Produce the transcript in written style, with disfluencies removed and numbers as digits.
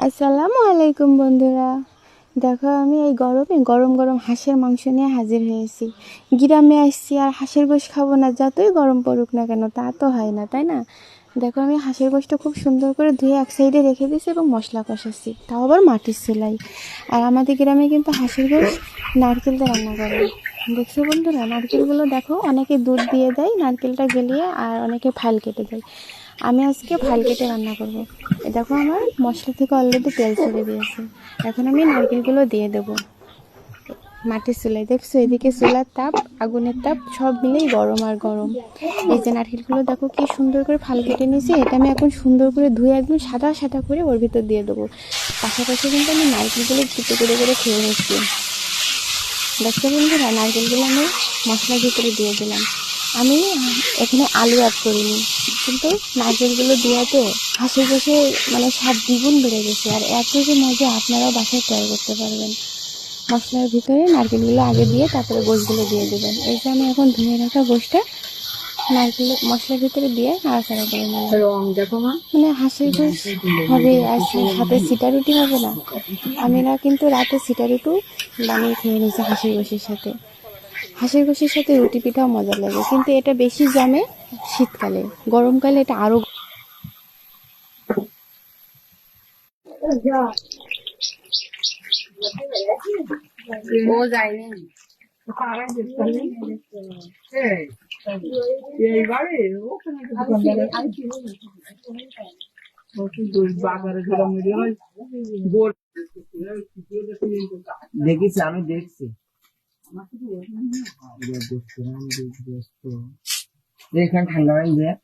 আসসালামু আলাইকুম বন্ধুরা। দেখো আমি এই গরমে গরম গরম হাঁসের মাংস নিয়ে হাজির হয়েছি। গ্রামে আসছি আর হাঁসের গোশ খাবো না, যতই গরম পড়ুক না কেন, তা তো হয় না, তাই না? দেখো আমি হাঁসের গোশটা খুব সুন্দর করে ধুয়ে এক সাইডে রেখে দিয়েছি এবং মশলা কষাচ্ছি, তাও আবার মাটির চুলাই। আর আমাদের গ্রামে কিন্তু হাঁসের গোশ নারকেল দিয়ে রান্না করে। দেখছো বন্ধুরা, নারকেলগুলো দেখো, অনেকে দুধ দিয়ে দেয় নারকেলটা গলিয়ে, আর অনেকে ফাইল কেটে দেয়। আমি আজকে ফাইল কেটে রান্না করব। দেখো আমার মশলা থেকে অলরেডি তেল ছেড়ে দিয়েছে। এখন আমি নারকেলগুলো দিয়ে দেবো মাটির চুলায়। দেখছো এদিকে চুলার তাপ, আগুনের তাপ সব মিলেই গরম আর গরম। এই যে নারকেলগুলো দেখো কি সুন্দর করে ফাল কেটে নিয়েছি, এটা আমি এখন সুন্দর করে ধুয়ে একদম সাদা সাদা করে ওর ভিতর দিয়ে দেবো। পাশাপাশি কিন্তু আমি নারকেলগুলো দুটো করে খেয়ে নিচ্ছি। দেখছো বন্ধুরা, নারকেলগুলো আমি মশলার ভিতরে দিয়ে দিলাম। আমি এখানে আলু অ্যাড করিনি, কিন্তু নারকেলগুলো দেওয়াতে হাঁসের বসে মানে স্বাদ দ্বিগুণ বেড়ে গেছে। আর এত যে মজা, আপনারাও বাসায় ট্রাই করতে পারবেন। মশলার ভিতরে নারকেলগুলো আগে দিয়ে তারপরে গোশগুলো দিয়ে দেবেন। এই যে আমি এখন ধুয়ে রাখা গোশটা নারকেল মশলার ভিতরে দিয়ে নাড়াচাড়া করে নিলাম। মানে হাঁসের গোশ হবে আর সাথে সিটা রুটি হবে না। আমিরা কিন্তু রাতে সিটা রুটি বানিয়ে খেয়ে নিয়েছি হাঁসের গোশের সাথে। হাঁসের গোশের সাথে রুটি পিঠাও মজা লাগে, কিন্তু এটা বেশি জমে শীতকালে। গরমকালে এটা আরো ও যায়নি। দেখিস আমি দেখছি এখানে ঠান্ডা পানি দেয়।